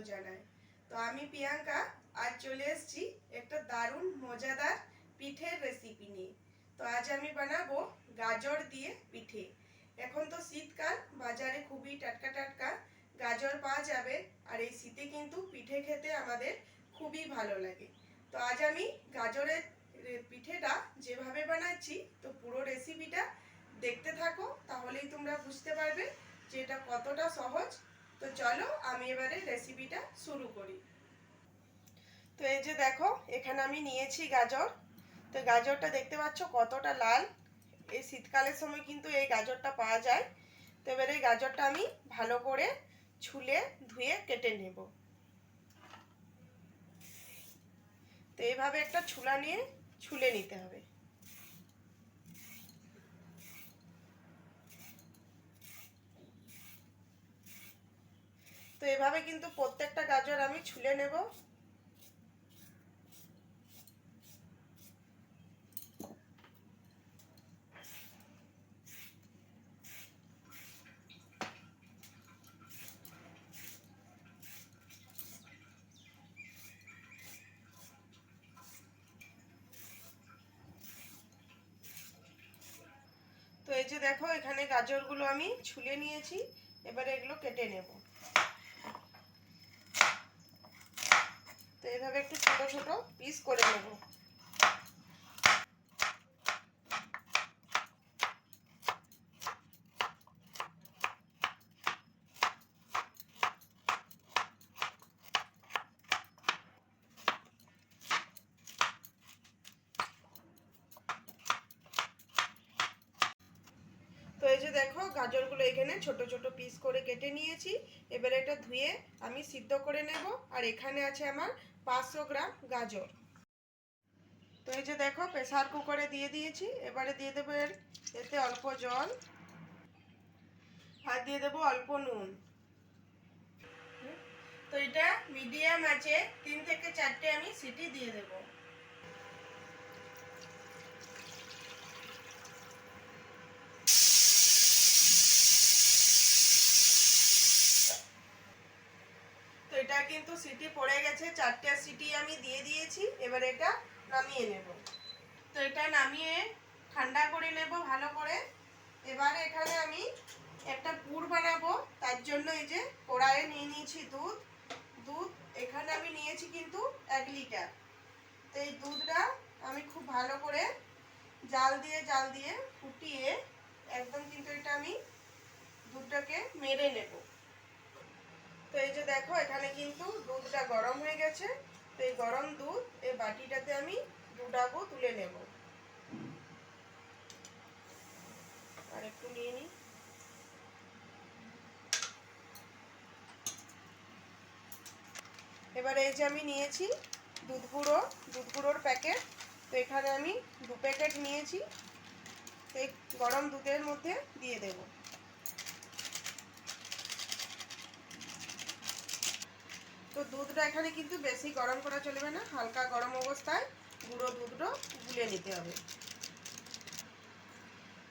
জানাই। তো আমি প্রিয়াঙ্কা আজ চলে এসেছি একটা দারুণ মজাদার পিঠের রেসিপি নিয়ে। তো আজ আমি বানাবো গাজর দিয়ে পিঠে। এখন তো শীতকাল, বাজারে খুবই টাটকা টাটকা গাজর পাওয়া যাবে, আর এই শীতে কিন্তু পিঠে খেতে আমাদের খুবই ভালো লাগে। তো আজ আমি গাজরের পিঠেটা যেভাবে বানাচ্ছি, তো পুরো রেসিপিটা দেখতে থাকো, তাহলেই তোমরা বুঝতে পারবে যে এটা কতটা সহজ। তো চলো আমি এবারে রেসিপিটা শুরু করি। তো এই যে দেখো, এখানে আমি নিয়েছি গাজর। তো গাজরটা দেখতে পাচ্ছ কতটা লাল। এই শীতকালের সময় কিন্তু এই গাজরটা পাওয়া যায়। তো এবারে এই গাজরটা আমি ভালো করে ছুলে ধুয়ে কেটে নেব। তো এইভাবে একটা ছুলা নিয়ে ছুলে নিতে হবে। তো এভাবে কিন্তু প্রত্যেকটা গাজর আমি ছুলে নেব। তো এই যে দেখো, এখানে গাজরগুলো আমি ছুলে নিয়েছি। এবারে এগুলো কেটে নেব। তো এইভাবে একটু ছোট ছোট পিস করে নেব। তো এই যে দেখো, গাজরগুলো এখানে ছোট ছোট পিস করে কেটে নিয়েছি। এবারে এটা ধুয়ে আমি সিদ্ধ করে নেব। আর এখানে আছে আমার 500 গ্রাম গাজর। তো এই যে দেখো, প্রেসার কুকারে দিয়ে দিয়েছি। এবারে দিয়ে দেবো এতে অল্প জল, আর দিয়ে দেবো অল্প নুন। তো এটা মিডিয়াম আছে 3 থেকে 4টে আমি সিটি দিয়ে দেবো। তো এটা কিন্তু সিটি পড়ে গেছে, 4টে সিটি আমি দিয়ে দিয়েছি। এবার এটা নামিয়ে নেব। তো এটা নামিয়ে ঠান্ডা করে নেব ভালো করে। এবারে এখানে আমি একটা পুর বানাবো, তার জন্য এই যে কড়াইয়ে নিয়ে নিয়েছি দুধ। এখানে আমি নিয়েছি কিন্তু 1 লিটার। তো এই দুধটা আমি খুব ভালো করে জাল দিয়ে ফুটিয়ে একদম কিন্তু এটা আমি দুধটাকে মেরে নেব। তো এই যে দেখো, এখানে কিন্তু দুধটা গরম হয়ে গেছে। তো এই গরম দুধ এই বাটিটাতে আমি 2 ডাবু তুলে নেব। আর একটু নিয়ে নিই। এবারে এই যে আমি নিয়েছি দুধ গুঁড়োর প্যাকেট। তো এখানে আমি 2 প্যাকেট নিয়েছি। এই গরম দুধের মধ্যে দিয়ে দেব। তো দুধটা এখানে কিন্তু বেশি গরম করা চলবে না, হালকা গরম অবস্থায় গুঁড়ো দুধটা গুলে নিতে হবে।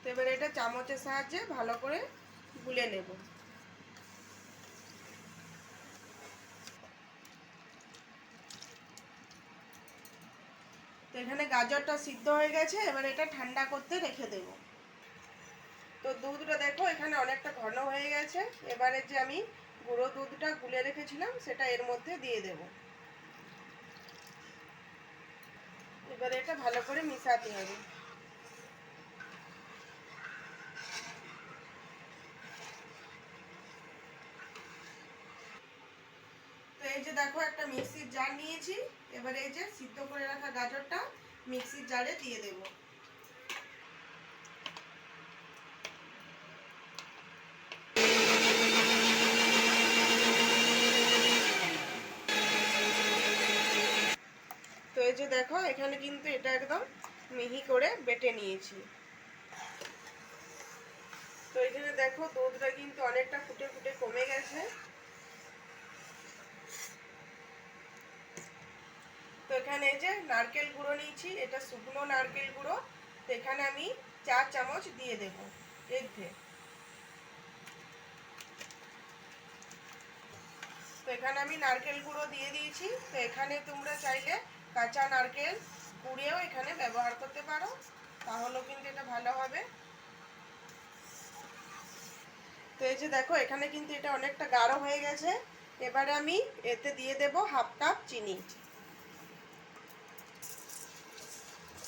তো এবারে এটা চামচের সাহায্যে ভালো করে গুলে নেব। তো এখানে গাজরটা সিদ্ধ হয়ে গেছে। এবার এটা ঠান্ডা করতে রেখে দেব। তো দুধটা দেখো এখানে অনেকটা ঘন হয়ে গেছে। এবারে যে আমি গুঁড়ো দুধটা গুলে রেখেছিলাম সেটা এর মধ্যে দিয়ে দেব। এবারে এটা ভালো করে মিশাতে হবে। তো এই যে দেখো, একটা মিক্সির জার নিয়েছি। এবারে এই যে সিদ্ধ করে রাখা গাজরটা মিক্সির জারে দিয়ে দেব। তো এই যে দেখো, এখানে কিন্তু এটা একদম মিহি করে বেটে নিয়েছি। তো এখানে দেখো দুধটা কিন্তু অনেকটা ফুটে ফুটে কমে গেছে। তো এখানে এই যে নারকেল গুঁড়ো নিয়েছি, এটা শুকনো নারকেল গুঁড়ো। তো এখানে আমি 4 চামচ দিয়ে দেব এতে। তো এখানে আমি নারকেল গুঁড়ো দিয়ে দিয়েছি। তো এখানে তোমরা চাইলে কাঁচা নারকেল কুড়িয়েও এখানে ব্যবহার করতে পারো, তাহলেও কিন্তু এটা ভালো হবে। তো এই যে দেখো এখানে কিন্তু এটা অনেকটা গাঢ় হয়ে গেছে। এবারে আমি এতে দিয়ে দেব 1/2 কাপ চিনি।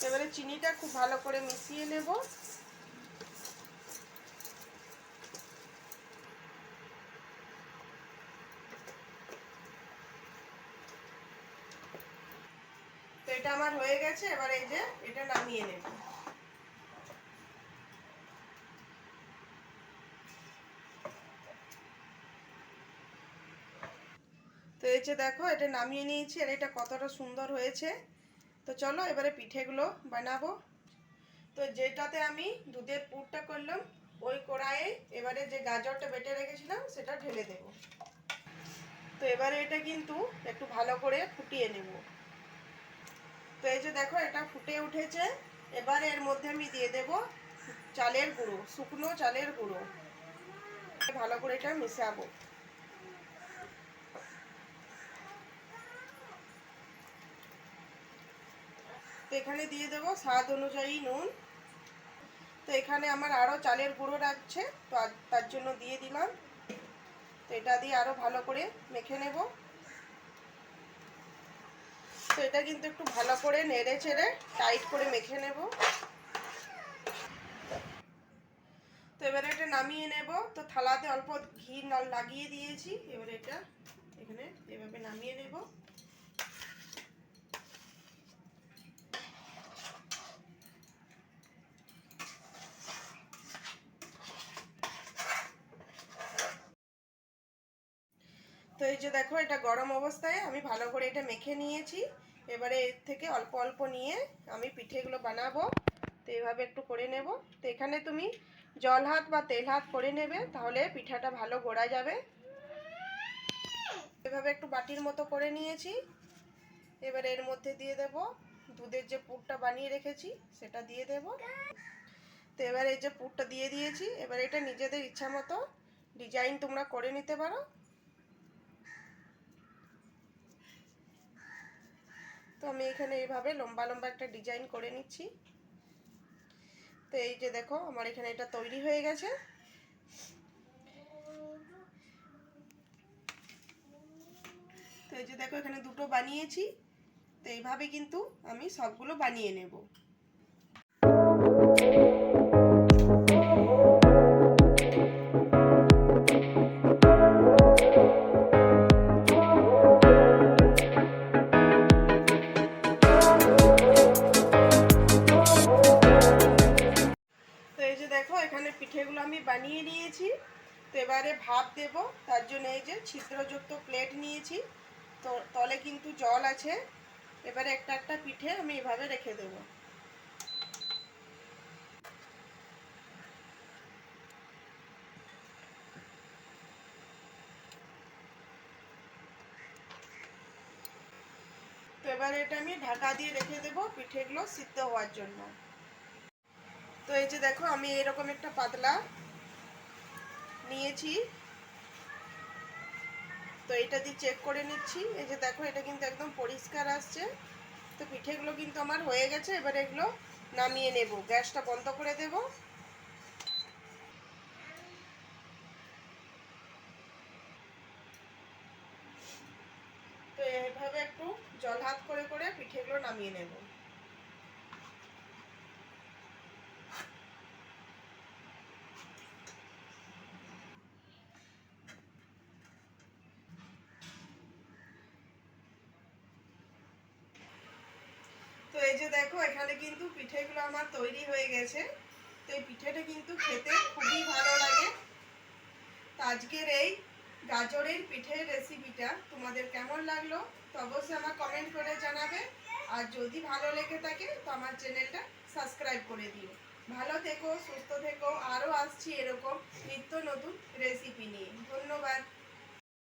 এবারে চিনিটা খুব ভালো করে মিশিয়ে নেব। তো এটা আমার হয়ে গেছে। এবার এই যে এটা নামিয়ে নেব। তো এই যে দেখো এটা নামিয়ে নিয়েছি, আর এটা কতটা সুন্দর হয়েছে। তো চলো এবারে পিঠেগুলো বানাবো। তো যেটাতে আমি দুধের পুরটা করলাম ওই কড়াইয়ে এবারে যে গাজরটা বেটে রেখেছিলাম সেটা ঢেলে দেব। তো এবারে এটা কিন্তু একটু ভালো করে ফুটিয়ে নেব। তো এই যে দেখো এটা ফুটে উঠেছে। এবারে এর মধ্যে আমি দিয়ে দেব চালের গুঁড়ো, শুকনো চালের গুঁড়ো। ভালো করে এটা মেশাবো। তো এখানে দিয়ে দেব স্বাদ অনুযায়ী নুন। তো এখানে আমার আরও চালের গুঁড়ো লাগছে, তো তার জন্য দিয়ে দিলাম। তো এটা দিয়ে আরও ভালো করে মেখে নেব। তো এটা কিন্তু একটু ভালো করে নেড়ে চেড়ে টাইট করে মেখে নেব। তো এবারে এটা নামিয়ে নেব। তো থালাতে অল্প ঘি লাগিয়ে দিয়েছি। এবারে এটা এখানে এভাবে নামিয়ে নেব। তো এই যে দেখো এটা গরম অবস্থায় আমি ভালো করে এটা মেখে নিয়েছি। এবারে এর থেকে অল্প অল্প নিয়ে আমি পিঠেগুলো বানাবো। তো এইভাবে একটু করে নেব। তো এখানে তুমি জল হাত বা তেল হাত করে নেবে, তাহলে পিঠাটা ভালো গোড়া যাবে। এভাবে একটু বাটির মতো করে নিয়েছি। এবারে এর মধ্যে দিয়ে দেব দুধের যে পুরটা বানিয়ে রেখেছি সেটা দিয়ে দেব। তো এবার এই যে পুরটা দিয়ে দিয়েছি। এবার এটা নিজেদের ইচ্ছা মতো ডিজাইন তোমরা করে নিতে পারো। তো আমি এখানে এইভাবে লম্বা লম্বা একটা ডিজাইন করে নিচ্ছি। তো এই যে দেখো আমার এখানে এটা তৈরি হয়ে গেছে। তো এই যে দেখো এখানে দুটো বানিয়েছি। তো এইভাবে কিন্তু আমি সবগুলো বানিয়ে নেব। তো এই যে দেখো এখানে পিঠেগুলো আমি বানিয়ে নিয়েছি। তো এবারে ভাপ দেব, তার জন্য এই যে ছিদ্রযুক্ত প্লেট নিয়েছি। তো তলে কিন্তু জল আছে। এবারে একটা একটা পিঠে আমি এভাবে রেখে দেবো। তো এবারে এটা আমি ঢাকা দিয়ে রেখে দেবো পিঠেগুলো সিদ্ধ হওয়ার জন্য। তো এই যে দেখো আমি এরকম একটা পাতলা নিয়েছি। তো এটা দিয়ে চেক করে নিচ্ছি। এই যে দেখো এটা কিন্তু একদম পরিষ্কার আসছে। তো পিঠেগুলো কিন্তু আমার হয়ে গেছে। এবারে এগুলো নামিয়ে নেব, গ্যাসটা বন্ধ করে দেব। তো এইভাবে একটু জল হাত করে করে পিঠেগুলো নামিয়ে নেব। তো এই যে দেখো এখানে কিন্তু পিঠেগুলো আমার তৈরি হয়ে গেছে। তো এই পিঠেটা কিন্তু খেতে খুবই ভালো লাগে। তো আজকের এই গাজরের পিঠের রেসিপিটা তোমাদের কেমন লাগলো তো অবশ্যই আমার কমেন্ট করে জানাবে। আর যদি ভালো লেগে থাকে তো আমার চ্যানেলটা সাবস্ক্রাইব করে দিও। ভালো থেকো, সুস্থ থেকো। আরও আসছি এরকম নিত্য নতুন রেসিপি নিয়ে। ধন্যবাদ।